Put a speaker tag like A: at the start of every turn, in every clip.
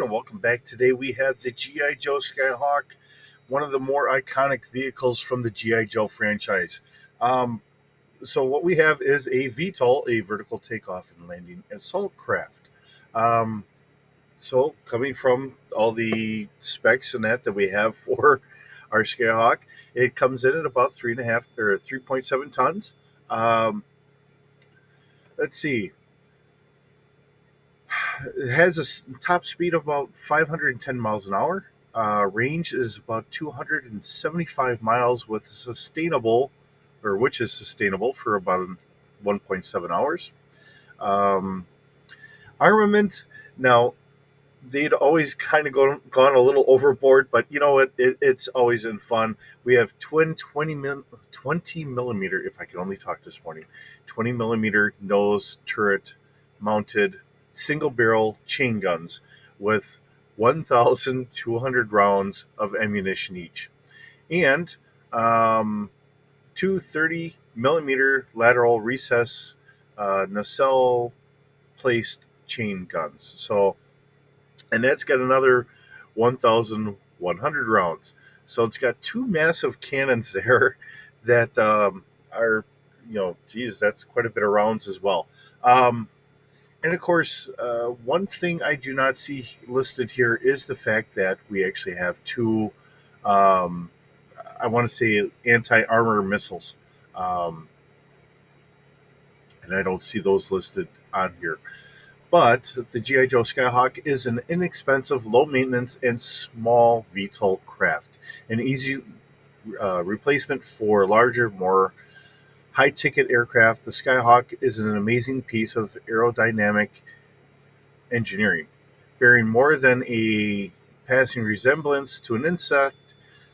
A: everyone, and welcome back. Today we have the GIJoe Sky Hawk, one of the more iconic vehicles from the GI Joe franchise. Um, so what we have is a VTOL, a vertical takeoff and landing assault craft. Um, so coming from all the specs and that we have for our Skyhawk, it comes in at about 3.7 tons. Um, let's see, it has a top speed of about 510 miles an hour. Range is about 275 miles with sustainable, or which is sustainable for about 1.7 hours. Um, Armament, now they'd always kind of gone a little overboard, but you know what? It's always in fun. We have twin 20 millimeter, if I can only talk this morning, 20 millimeter nose turret mounted single barrel chain guns with 1,200 rounds of ammunition each. And two 30 millimeter lateral recess nacelle placed chain guns. So and that's got another 1,100 rounds. So it's got two massive cannons there that are, geez, that's quite a bit of rounds as well. And of course, one thing I do not see listed here is the fact that we actually have two, um, I want to say, anti armor missiles. Um, and I don't see those listed on here. But the GI Joe Skyhawk is an inexpensive, low maintenance, and small VTOL craft, an easy replacement for larger, more high ticket aircraft. The Skyhawk is an amazing piece of aerodynamic engineering, bearing more than a passing resemblance to an insect.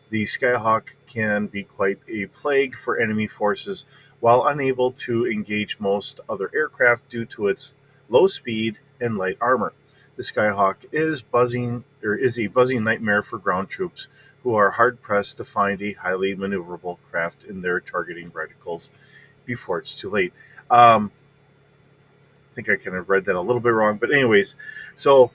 A: The Skyhawk can be quite a plague for enemy forces while unable to engage most other aircraft due to its low speed and light armor. The Skyhawk is a buzzing nightmare for ground troops who are hard pressed to find a highly maneuverable craft in their targeting reticles before it's too late. I think I kind of read that a little bit wrong, but anyways, so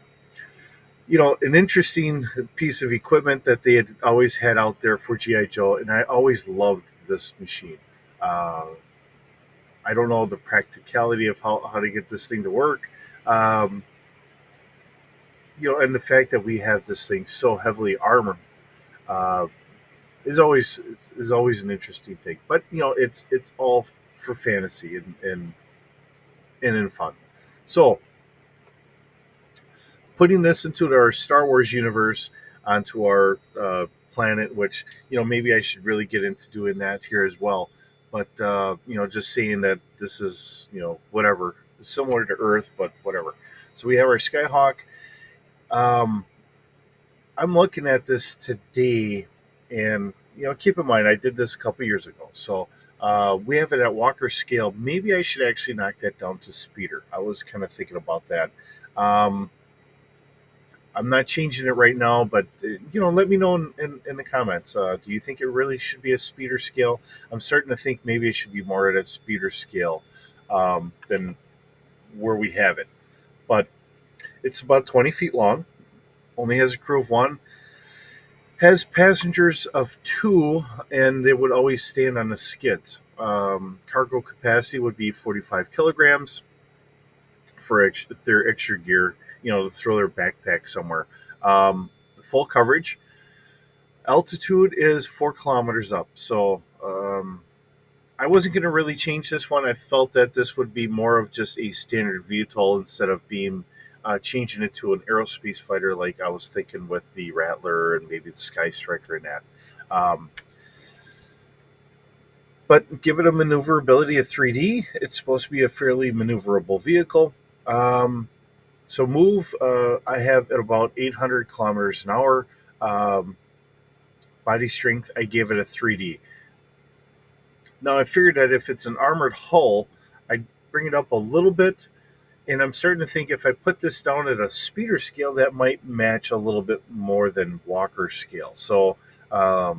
A: an interesting piece of equipment that they had always had out there for GI Joe, and I always loved this machine. Uh, I don't know the practicality of how to get this thing to work. Um, and the fact that we have this thing so heavily armored uh, is always an interesting thing. But it's all for fantasy and in fun. So putting this into our Star Wars universe onto our planet, which maybe I should really get into doing that here as well. But just saying that this is whatever similar to Earth, but whatever. So we have our Skyhawk. Um, I'm looking at this today, and keep in mind I did this a couple years ago, so we have it at Walker scale. Maybe I should actually knock that down to speeder. I was kind of thinking about that. Um, I'm not changing it right now, but let me know in the comments. Do you think it really should be a speeder scale? I'm starting to think maybe it should be more at a speeder scale than where we have it. But it's about 20 feet long, only has a crew of one, has passengers of two, and they would always stand on the skids. Cargo capacity would be 45 kilograms for their extra gear, to throw their backpack somewhere. Full coverage. Altitude is 4 kilometers up. So I wasn't going to really change this one. I felt that this would be more of just a standard VTOL instead of being changing it to an aerospace fighter like I was thinking with the Rattler and maybe the Sky Striker and that. But give it a maneuverability of 3D. It's supposed to be a fairly maneuverable vehicle. So move, I have at about 800 kilometers an hour. Um, Body strength, I gave it a 3D. Now I figured that if it's an armored hull, I'd bring it up a little bit, and I'm starting to think if I put this down at a speeder scale, that might match a little bit more than Walker scale. So, yeah,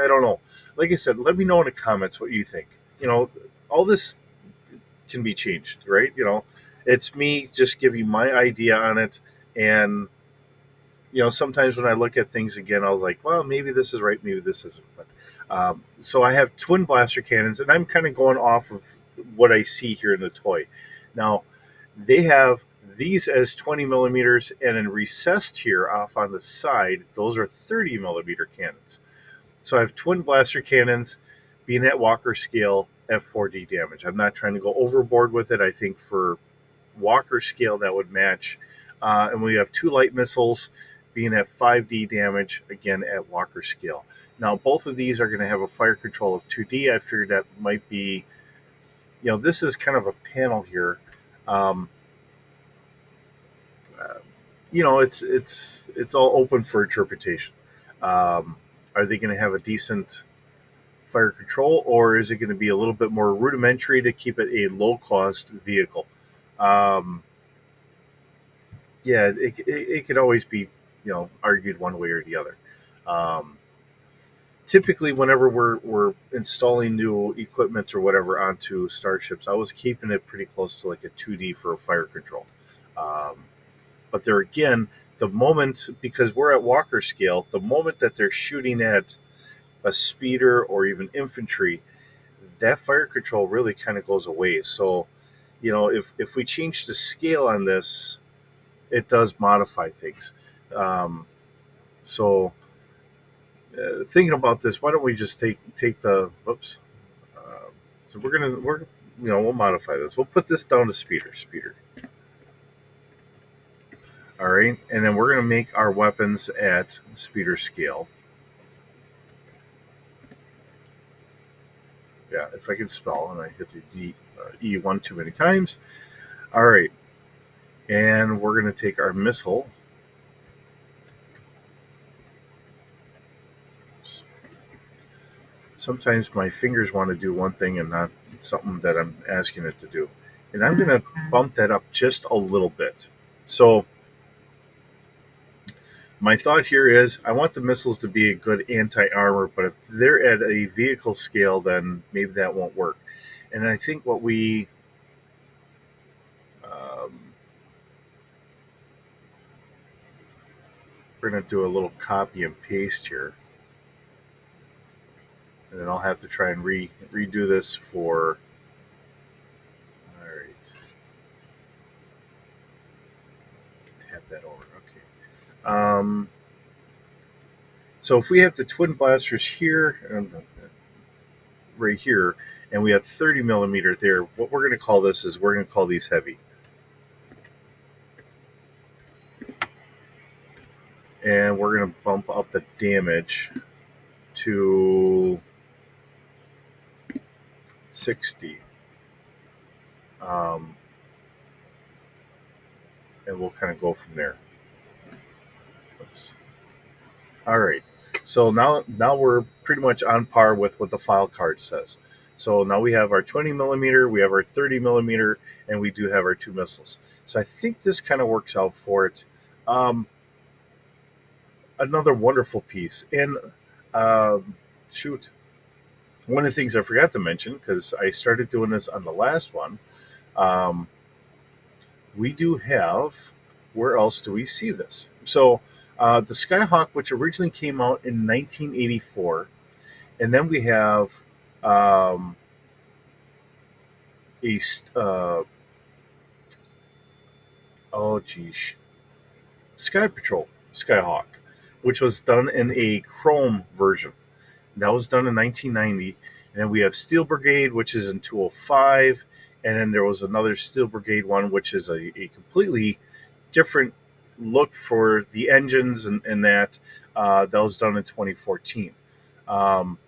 A: I don't know. Like I said, let me know in the comments what you think. All this can be changed, right? It's me just giving my idea on it, And sometimes when I look at things again, I was like, well, maybe this is right, maybe this isn't. But so I have twin blaster cannons, and I'm kind of going off of what I see here in the toy. Now they have these as 20 millimeters, and then recessed here off on the side, those are 30 millimeter cannons. So I have twin blaster cannons being at Walker scale F4D damage. I'm not trying to go overboard with it. I think for Walker scale that would match. And we have two light missiles being at 5D damage, again at Walker scale. Now, both of these are going to have a fire control of 2D. I figured that might be, this is kind of a panel here. Um, uh, it's all open for interpretation. Are they going to have a decent fire control, or is it going to be a little bit more rudimentary to keep it a low cost vehicle? Um, yeah, it could always be argued one way or the other. Um, Typically, whenever we're installing new equipment or whatever onto starships, I was keeping it pretty close to like a 2D for a fire control. Um, but there again, the moment, because we're at Walker scale, the moment that they're shooting at a speeder or even infantry, that fire control really kind of goes away. So, if we change the scale on this, it does modify things. Um, so, thinking about this, why don't we just take the whoops? Uh, so we'll modify this. We'll put this down to speeder. All right, and then we're gonna make our weapons at speeder scale. Yeah, if I can spell and I hit the E one too many times. All right, and we're gonna take our missile. Sometimes my fingers want to do one thing and not something that I'm asking it to do. And I'm going to bump that up just a little bit. So my thought here is I want the missiles to be a good anti-armor, but if they're at a vehicle scale, then maybe that won't work. And I think what um, we're going to do a little copy and paste here. And then I'll have to try and redo this for, all right, tap that over. Okay. So if we have the twin blasters here, right here, and we have 30 millimeter there, what we're going to call this is we're going to call these heavy. And we're going to bump up the damage to 60. Um, and we'll kind of go from there. Oops. All right. So now we're pretty much on par with what the file card says. So now we have our 20 millimeter, we have our 30 millimeter, and we do have our two missiles. So I think this kind of works out for it. Um, Another wonderful piece. And shoot, one of the things I forgot to mention, because I started doing this on the last one, um, we do have, where else do we see this? So the Skyhawk, which originally came out in 1984, and then we have um, a, oh geez, Sky Patrol Skyhawk, which was done in a chrome version. That was done in 1990. And then we have Steel Brigade, which is in 205. And then there was another Steel Brigade one, which is a completely different look for the engines and that. That was done in 2014. Um,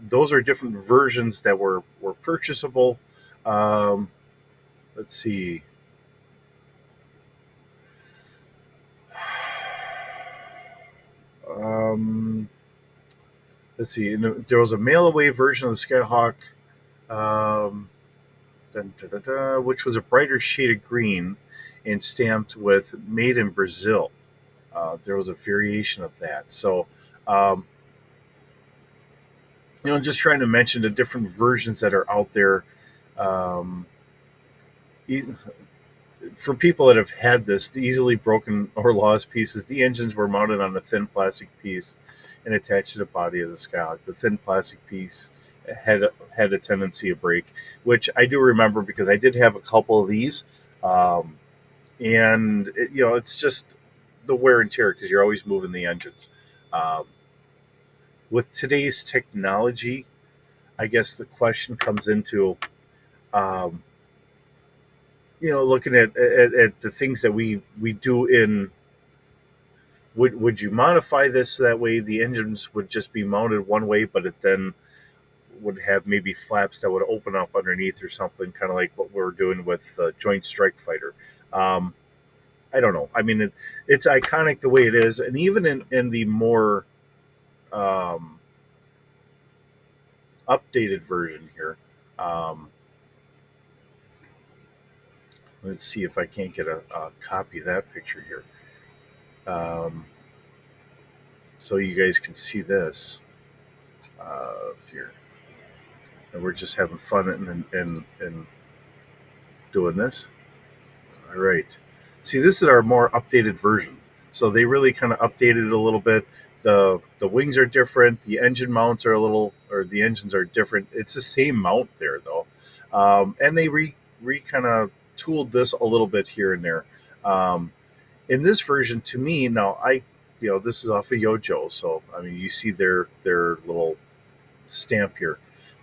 A: those are different versions that were purchasable. Um, let's see. Um, let's see. There was a mail away version of the Skyhawk. Um, which was a brighter shade of green and stamped with "Made in Brazil." There was a variation of that. So, um, just trying to mention the different versions that are out there. Um, For people that have had this, the easily broken or lost pieces, the engines were mounted on a thin plastic piece and attached to the body of the Skyhawk. The thin plastic piece had a tendency to break, which I do remember because I did have a couple of these, um, and it's just the wear and tear because you're always moving the engines. Um, with today's technology, I guess the question comes into, um, looking at the things that we do in. Would you modify this that way the engines would just be mounted one way, but it then would have maybe flaps that would open up underneath or something, kind of like what we're doing with the Joint Strike Fighter? Um, I don't know. I mean, it's iconic the way it is, and even in the more um, updated version here. Um, let's see if I can't get a copy of that picture here, so you guys can see this here. And we're just having fun and doing this. All right. See, this is our more updated version. So they really kind of updated it a little bit. The wings are different. The engine mounts are a little, or the engines are different. It's the same mount there though, and they re kind of tooled this a little bit here and there. Um, in this version, to me now, this is off of GIJoe, so I mean you see their little stamp here.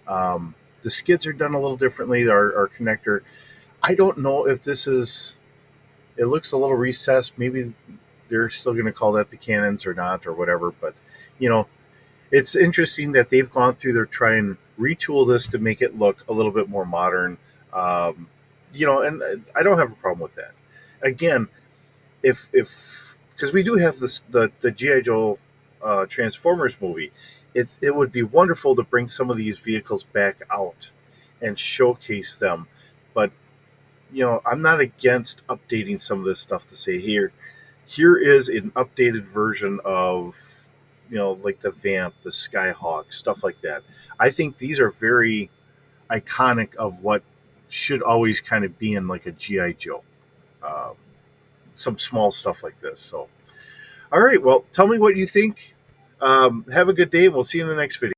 A: The skids are done a little differently. Our connector, I don't know if this is. It looks a little recessed. Maybe they're still going to call that the cannons or not or whatever. But you know, it's interesting that they've gone through their try and retool this to make it look a little bit more modern. Um, and I don't have a problem with that. Again, if because we do have the GI Joe Transformers movie, it would be wonderful to bring some of these vehicles back out and showcase them. But I'm not against updating some of this stuff to say here is an updated version of like the Vamp, the Skyhawk, stuff like that. I think these are very iconic of what should always kind of be in like a GI Joe. Um, some small stuff like this. So, all right. Well, tell me what you think. Have a good day. We'll see you in the next video.